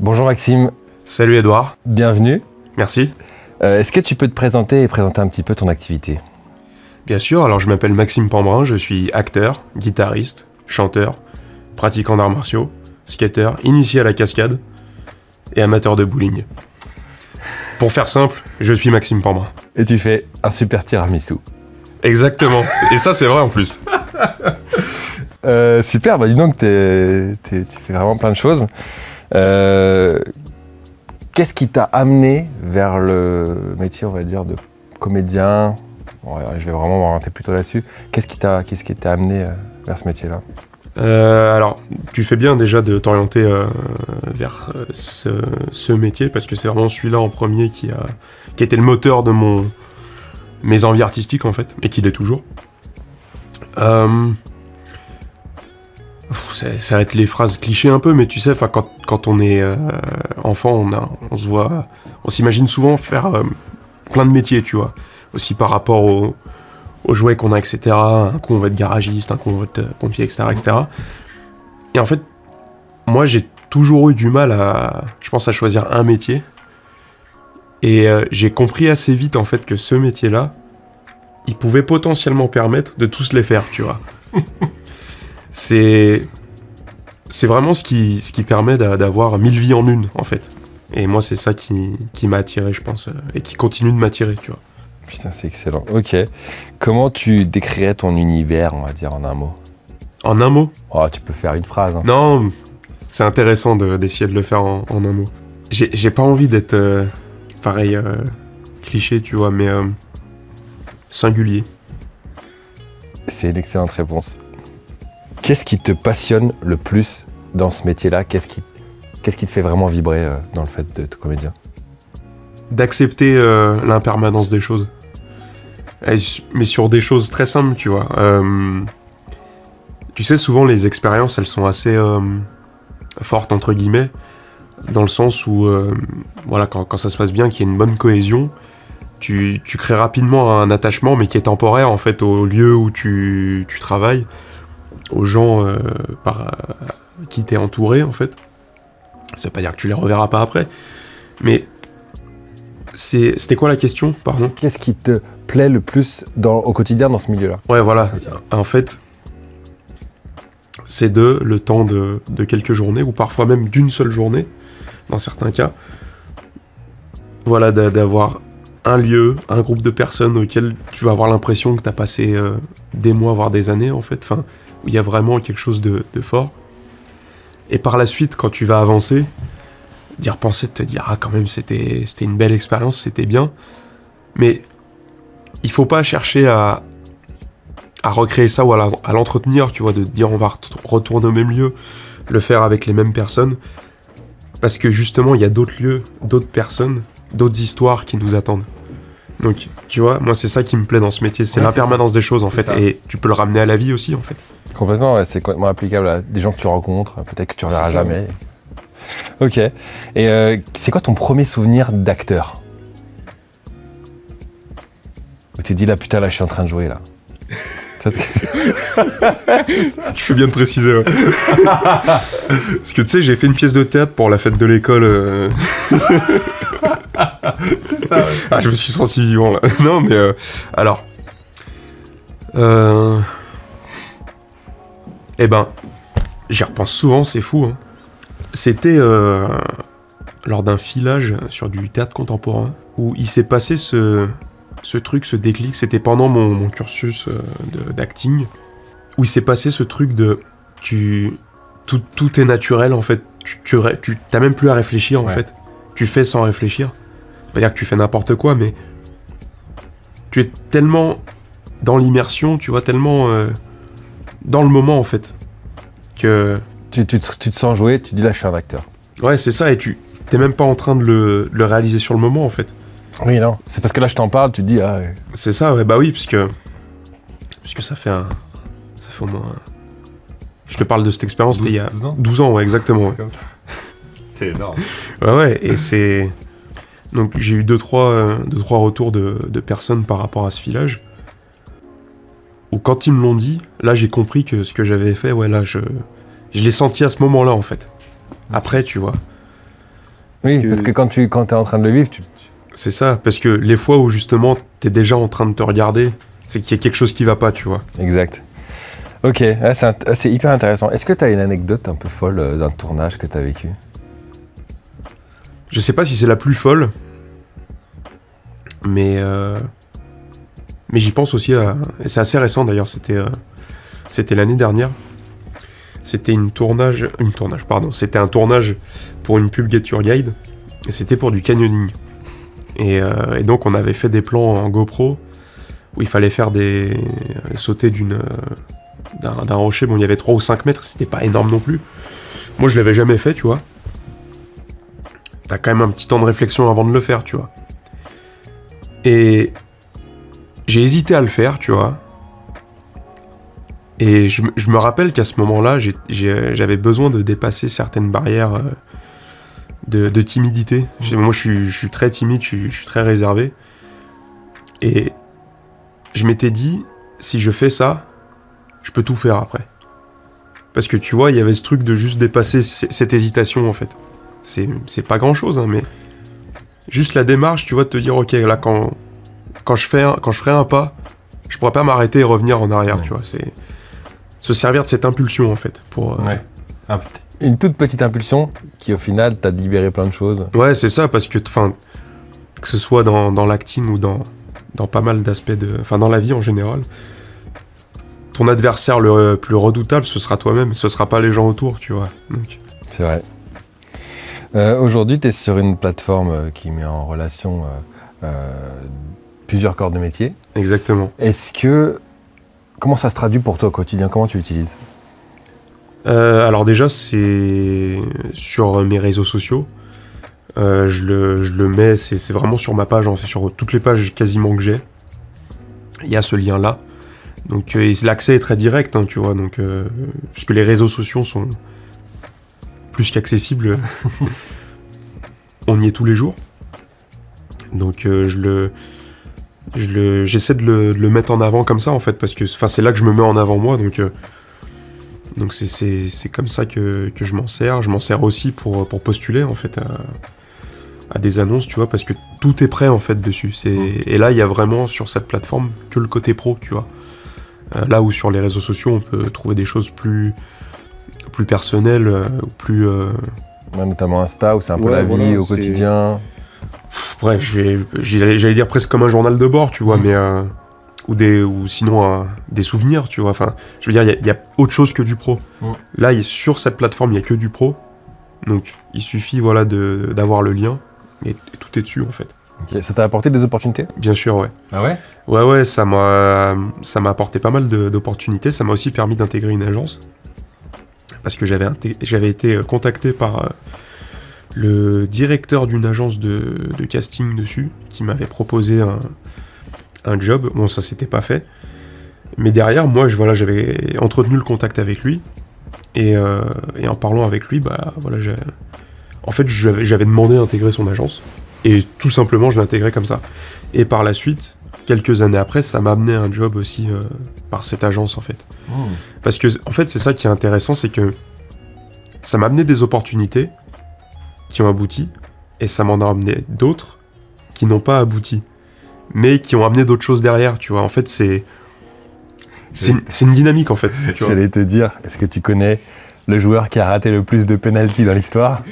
Bonjour Maxime. Salut Edouard. Bienvenue. Merci. Est-ce que tu peux te présenter et présenter un petit peu ton activité ? Bien sûr, alors je m'appelle Maxime Pambrin, je suis acteur, guitariste, chanteur, pratiquant d'arts martiaux, skater, initié à la cascade et amateur de bowling. Pour faire simple, je suis Maxime Pambrin. Et tu fais un super tiramisu. Exactement. Et ça c'est vrai en plus. Super, dis donc, tu fais vraiment plein de choses. Qu'est-ce qui t'a amené vers le métier, on va dire, de comédien ? Bon, je vais vraiment m'orienter plutôt là-dessus. Qu'est-ce qui t'a amené vers ce métier-là ? Alors, tu fais bien déjà de t'orienter vers ce métier, parce que c'est vraiment celui-là en premier qui a été le moteur de mes envies artistiques en fait, et qui l'est toujours. Ça va être les phrases clichés un peu, mais tu sais, quand on est enfant, on s'imagine souvent faire plein de métiers, tu vois. Aussi par rapport aux jouets qu'on a, etc. Un coup on va être garagiste, un coup on va être pompier, etc., etc. Et en fait, moi j'ai toujours eu du mal à choisir un métier. Et j'ai compris assez vite en fait que ce métier-là, il pouvait potentiellement permettre de tous les faire, tu vois. C'est vraiment ce qui permet d'avoir 1000 vies en une, en fait. Et moi, c'est ça qui m'a attiré, je pense, et qui continue de m'attirer, tu vois. Putain, c'est excellent. Ok. Comment tu décrirais ton univers, on va dire, en un mot ? En un mot ? Oh, tu peux faire une phrase. Hein. Non, c'est intéressant d'essayer de le faire en un mot. J'ai pas envie d'être, cliché, tu vois, mais singulier. C'est une excellente réponse. Qu'est-ce qui te passionne le plus dans ce métier-là ? Qu'est-ce qui te fait vraiment vibrer dans le fait d'être comédien ? D'accepter l'impermanence des choses. Mais sur des choses très simples, tu vois. Tu sais, souvent les expériences, elles sont assez fortes, entre guillemets, dans le sens où, quand ça se passe bien, qu'il y a une bonne cohésion, tu crées rapidement un attachement, mais qui est temporaire, en fait, au lieu où tu travailles, aux gens par qui t'es entouré, en fait. Ça veut pas dire que tu les reverras pas après, mais c'était quoi la question, pardon ? Qu'est-ce qui te plaît le plus au quotidien dans ce milieu-là ? Ouais, voilà. En fait, c'est le temps de quelques journées, ou parfois même d'une seule journée, dans certains cas. Voilà, d'avoir un lieu, un groupe de personnes auxquelles tu vas avoir l'impression que t'as passé des mois, voire des années, en fait. Enfin, où il y a vraiment quelque chose de fort. Et par la suite, quand tu vas avancer, d'y repenser, de te dire « Ah, quand même, c'était une belle expérience, c'était bien. » Mais il faut pas chercher à recréer ça ou à l'entretenir, tu vois, de dire « On va retourner au même lieu, le faire avec les mêmes personnes. » Parce que justement, il y a d'autres lieux, d'autres personnes, d'autres histoires qui nous attendent. Donc, tu vois, moi, c'est ça qui me plaît dans ce métier, c'est l'impermanence des choses, en fait. Ça. Et tu peux le ramener à la vie aussi, en fait. Complètement, ouais, c'est complètement applicable à des gens que tu rencontres, peut-être que tu ne reverras jamais. Ok. Et c'est quoi ton premier souvenir d'acteur ? Où tu te dis là, putain, là, je suis en train de jouer, là. C'est ça. Tu fais bien de préciser, ouais. Parce que tu sais, j'ai fait une pièce de théâtre pour la fête de l'école. C'est ça, ouais. Ah, je me suis senti vivant, là. Non, mais alors... Eh ben, j'y repense souvent, c'est fou, hein. C'était lors d'un filage sur du théâtre contemporain, où il s'est passé ce truc, ce déclic, c'était pendant mon cursus d'acting, où il s'est passé ce truc de... Tout est naturel, en fait. Tu t'as même plus à réfléchir, en fait. Tu fais sans réfléchir. Pas dire que tu fais n'importe quoi, mais... Tu es tellement dans l'immersion, tu vois, tellement dans le moment, en fait, que... Tu te sens jouer, tu dis là, je suis un acteur. Ouais, c'est ça, et t'es même pas en train de le réaliser sur le moment, en fait. Oui, non, c'est parce que là, je t'en parle, tu te dis, ah... Ouais. C'est ça, ouais, bah oui, puisque ça fait au moins... Je te parle de cette expérience, c'était il y a 12 ans, ouais, exactement. Ouais. C'est énorme. Ouais, et c'est... Donc j'ai eu deux, trois retours de personnes par rapport à ce filage, où quand ils me l'ont dit, là, j'ai compris que ce que j'avais fait, ouais, là, je l'ai senti à ce moment-là, en fait. Après, tu vois. Oui, parce que quand t'es en train de le vivre, C'est ça, parce que les fois où justement t'es déjà en train de te regarder, c'est qu'il y a quelque chose qui va pas, tu vois. Exact. Ok, c'est hyper intéressant. Est-ce que t'as une anecdote un peu folle d'un tournage que t'as vécu? Je sais pas si c'est la plus folle, mais j'y pense aussi à... Et c'est assez récent d'ailleurs, c'était l'année dernière. C'était c'était un tournage pour une pub Get Your Guide, et c'était pour du canyoning. Et donc on avait fait des plans en GoPro, où il fallait faire sauter d'un rocher. Bon, il y avait 3 ou 5 mètres, c'était pas énorme non plus. Moi, je l'avais jamais fait, tu vois. T'as quand même un petit temps de réflexion avant de le faire, tu vois. Et j'ai hésité à le faire, tu vois. Et je me rappelle qu'à ce moment-là, j'avais besoin de dépasser certaines barrières de timidité. Moi, je suis très timide, je suis très réservé. Et je m'étais dit, si je fais ça, je peux tout faire après. Parce que tu vois, il y avait ce truc de juste dépasser cette hésitation, en fait. C'est pas grand-chose, hein, mais juste la démarche, tu vois, de te dire, ok, là, quand je ferai un pas, je pourrais pas m'arrêter et revenir en arrière, tu vois. C'est se servir de cette impulsion, en fait, pour... Une toute petite impulsion qui, au final, t'a libéré plein de choses. Ouais, c'est ça, parce que, que ce soit dans l'acting ou dans pas mal d'aspects dans la vie en général, ton adversaire le plus redoutable, ce sera toi-même, ce sera pas les gens autour, tu vois. Donc... C'est vrai. Aujourd'hui, tu es sur une plateforme qui met en relation plusieurs corps de métier. Exactement. Comment ça se traduit pour toi au quotidien? Comment tu l'utilises? Alors déjà, c'est sur mes réseaux sociaux. Je le mets, c'est vraiment sur ma page, c'est sur toutes les pages quasiment que j'ai. Il y a ce lien-là. Donc l'accès est très direct, hein, tu vois, donc, puisque les réseaux sociaux sont plus qu'accessibles. On y est tous les jours. Donc j'essaie de le mettre en avant comme ça, en fait, parce que c'est là que je me mets en avant moi, donc c'est comme ça que je m'en sers. Je m'en sers aussi pour postuler, en fait, à des annonces, tu vois, parce que tout est prêt, en fait, dessus. Et là, il y a vraiment, sur cette plateforme, que le côté pro, tu vois. Là où sur les réseaux sociaux, on peut trouver des choses plus personnelles, plus... Ouais, notamment Insta, où c'est un peu la vie au quotidien. Bref, j'allais dire presque comme un journal de bord, tu vois, mais... ou sinon des souvenirs, tu vois. Enfin, je veux dire, il y a autre chose que du pro. Là, sur cette plateforme, il n'y a que du pro. Donc, il suffit, voilà, d'avoir le lien, et tout est dessus, en fait. Okay. Ça t'a apporté des opportunités? Bien sûr, ouais. Ah ouais? Ouais, ça m'a apporté pas mal d'opportunités. Ça m'a aussi permis d'intégrer une agence. Parce que j'avais été contacté par le directeur d'une agence de casting dessus, qui m'avait proposé un job. Bon, ça s'était pas fait. Mais derrière, moi, j'avais entretenu le contact avec lui. Et en parlant avec lui, en fait, j'avais demandé à intégrer son agence. Et tout simplement, je l'ai intégré comme ça. Et par la suite, quelques années après, ça m'a amené un job aussi par cette agence, en fait. Parce que, en fait, c'est ça qui est intéressant, c'est que ça m'a amené des opportunités qui ont abouti, et ça m'en a amené d'autres qui n'ont pas abouti, mais qui ont amené d'autres choses derrière, tu vois. En fait, c'est une dynamique, en fait. Tu vois. J'allais te dire, est-ce que tu connais le joueur qui a raté le plus de pénaltys dans l'histoire?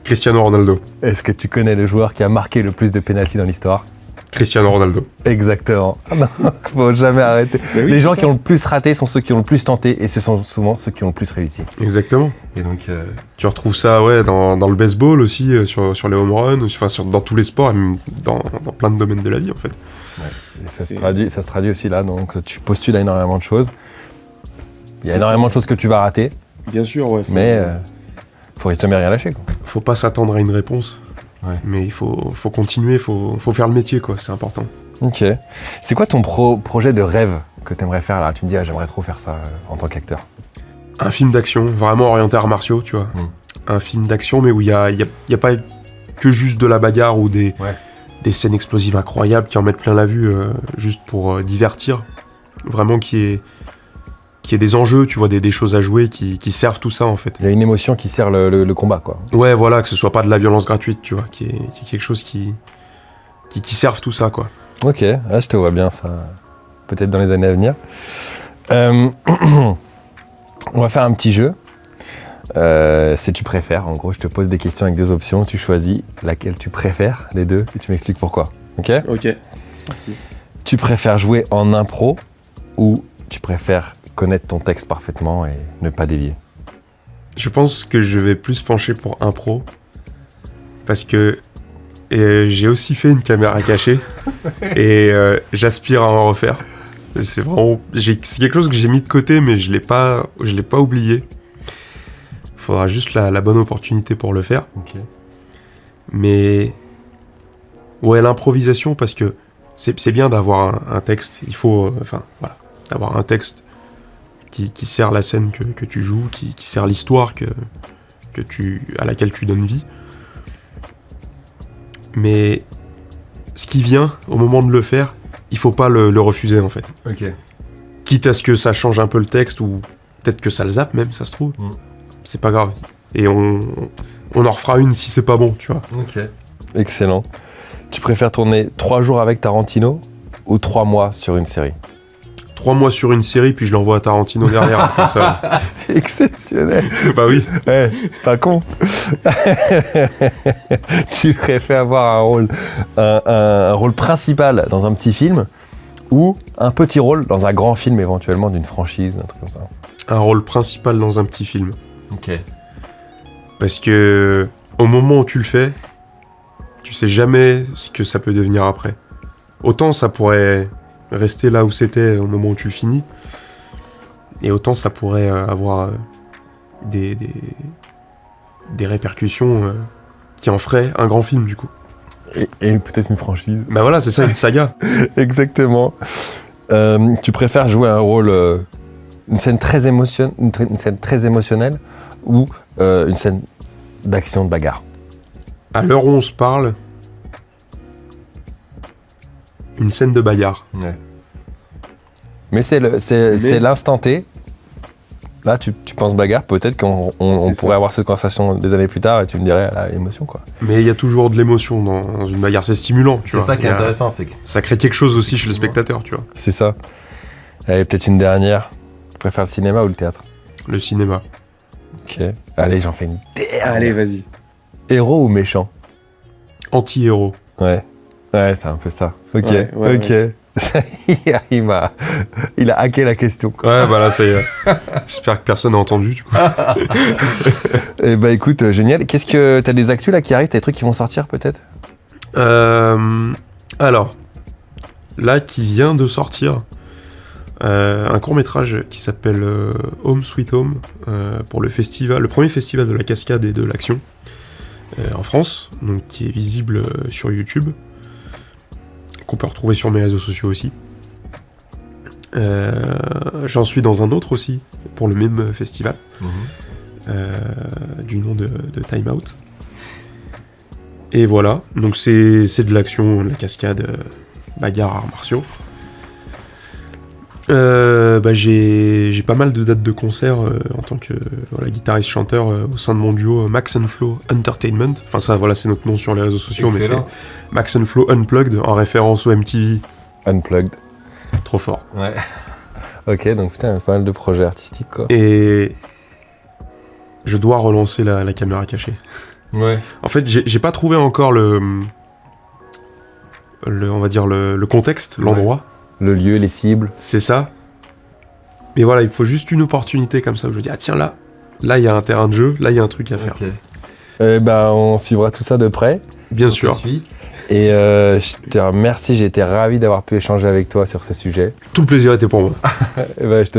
Cristiano Ronaldo. Est-ce que tu connais le joueur qui a marqué le plus de pénaltys dans l'histoire? Cristiano Ronaldo. Exactement. Non, faut jamais arrêter. Oui, les gens qui ont le plus raté sont ceux qui ont le plus tenté, et ce sont souvent ceux qui ont le plus réussi. Exactement. Et donc, tu retrouves ça, ouais, dans le baseball aussi, sur les home runs, dans tous les sports, et même dans plein de domaines de la vie, en fait. Ouais. Et ça se traduit aussi là, donc tu postules à énormément de choses. Il y a énormément de choses que tu vas rater. Bien sûr, ouais. Mais faut jamais rien lâcher, quoi. Faut pas s'attendre à une réponse. Ouais. Mais il faut continuer, faut faire le métier, quoi, c'est important. Ok. C'est quoi ton projet de rêve que t'aimerais faire là? Tu me dis, j'aimerais trop faire ça en tant qu'acteur. Un film d'action, vraiment orienté arts martiaux, tu vois. Un film d'action, mais où il y a pas que juste de la bagarre ou des scènes explosives incroyables qui en mettent plein la vue, juste pour divertir. Vraiment qui qu'il y ait des enjeux, tu vois, des choses à jouer qui servent tout ça, en fait. Il y a une émotion qui sert le combat, quoi. Ouais, voilà, que ce soit pas de la violence gratuite, tu vois, qui est quelque chose qui serve tout ça, quoi. Ok, je te vois bien, ça. Peut-être dans les années à venir. On va faire un petit jeu. Si tu préfères, en gros, je te pose des questions avec 2 options. Tu choisis laquelle tu préfères, les 2, et tu m'expliques pourquoi. Ok ? Ok, c'est parti. Tu préfères jouer en impro ou tu préfères connaître ton texte parfaitement et ne pas dévier ? Je pense que je vais plus pencher pour impro, parce que j'ai aussi fait une caméra cachée, et j'aspire à en refaire. C'est vraiment... c'est quelque chose que j'ai mis de côté, mais je l'ai pas oublié. Il faudra juste la bonne opportunité pour le faire. Ok. Mais... ouais, l'improvisation, parce que c'est bien d'avoir un texte. Il faut... voilà. D'avoir un texte qui sert la scène que tu joues, qui sert l'histoire à laquelle tu donnes vie. Mais ce qui vient au moment de le faire, il faut pas le refuser, en fait. Ok. Quitte à ce que ça change un peu le texte, ou peut-être que ça le zappe même, ça se trouve. C'est pas grave. Et on en refera une si c'est pas bon, tu vois. Ok. Excellent. Tu préfères tourner 3 jours avec Tarantino ou 3 mois sur une série ? 3 mois sur une série, puis je l'envoie à Tarantino derrière, comme ça. C'est exceptionnel. Bah oui. Ouais, pas con. Tu préfères avoir un rôle principal dans un petit film ou un petit rôle dans un grand film éventuellement d'une franchise, un truc comme ça ? Un rôle principal dans un petit film. Ok. Parce que au moment où tu le fais, tu sais jamais ce que ça peut devenir après. Autant ça pourrait rester là où c'était au moment où tu le finis, et autant ça pourrait avoir des répercussions qui en feraient un grand film, du coup. Et peut-être une franchise. Bah voilà, c'est ça, une saga. Exactement. Tu préfères jouer un rôle, une scène très émotionnelle ou une scène d'action, de bagarre ? À l'heure où on se parle, une scène de bagarre. Ouais. Mais c'est l'instant T. Là, tu penses bagarre, peut-être qu'on pourrait avoir cette conversation des années plus tard et tu me dirais la émotion, quoi. Mais il y a toujours de l'émotion dans une bagarre, c'est stimulant, tu vois. C'est ça qui est intéressant, c'est que... Ça crée quelque chose aussi chez le spectateur, tu vois. C'est ça. Allez, peut-être une dernière. Tu préfères le cinéma ou le théâtre ? Le cinéma. Ok. Allez, j'en fais une dernière. Allez, vas-y. Héros ou méchant ? Anti-héros. Ouais. Ouais, c'est un peu ça. Ok, Ouais. ok. Il a hacké la question, quoi. Ouais, bah là, c'est... J'espère que personne n'a entendu, du coup. Eh bah écoute, génial. Qu'est-ce que... T'as des actus là qui arrivent ? T'as des trucs qui vont sortir, peut-être ? Alors, là, qui vient de sortir, un court-métrage qui s'appelle Home Sweet Home, pour le premier festival de la cascade et de l'action en France, donc qui est visible sur YouTube, qu'on peut retrouver sur mes réseaux sociaux aussi. J'en suis dans un autre aussi, pour le même festival, du nom de Time Out. Et voilà, donc c'est de l'action, de la cascade, bagarre, arts martiaux. J'ai pas mal de dates de concert en tant que guitariste-chanteur au sein de mon duo Max and Flow Entertainment. Enfin ça, voilà, c'est notre nom sur les réseaux sociaux. Excellent. Mais c'est Max and Flow Unplugged, en référence au MTV. Unplugged. Trop fort. Ouais. Ok, donc putain, pas mal de projets artistiques, quoi. Et je dois relancer la caméra cachée. Ouais. En fait, j'ai pas trouvé encore on va dire le contexte, l'endroit. Le lieu, les cibles. C'est ça. Mais voilà, il faut juste une opportunité comme ça où je dis, ah tiens, là il y a un terrain de jeu, là il y a un truc à faire. Ok. On suivra tout ça de près. Bien sûr. Et je te remercie, j'ai été ravi d'avoir pu échanger avec toi sur ce sujet. Tout le plaisir était pour moi. Je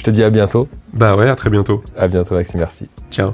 te dis à bientôt. Bah ouais, à très bientôt. À bientôt, Maxime, merci. Ciao.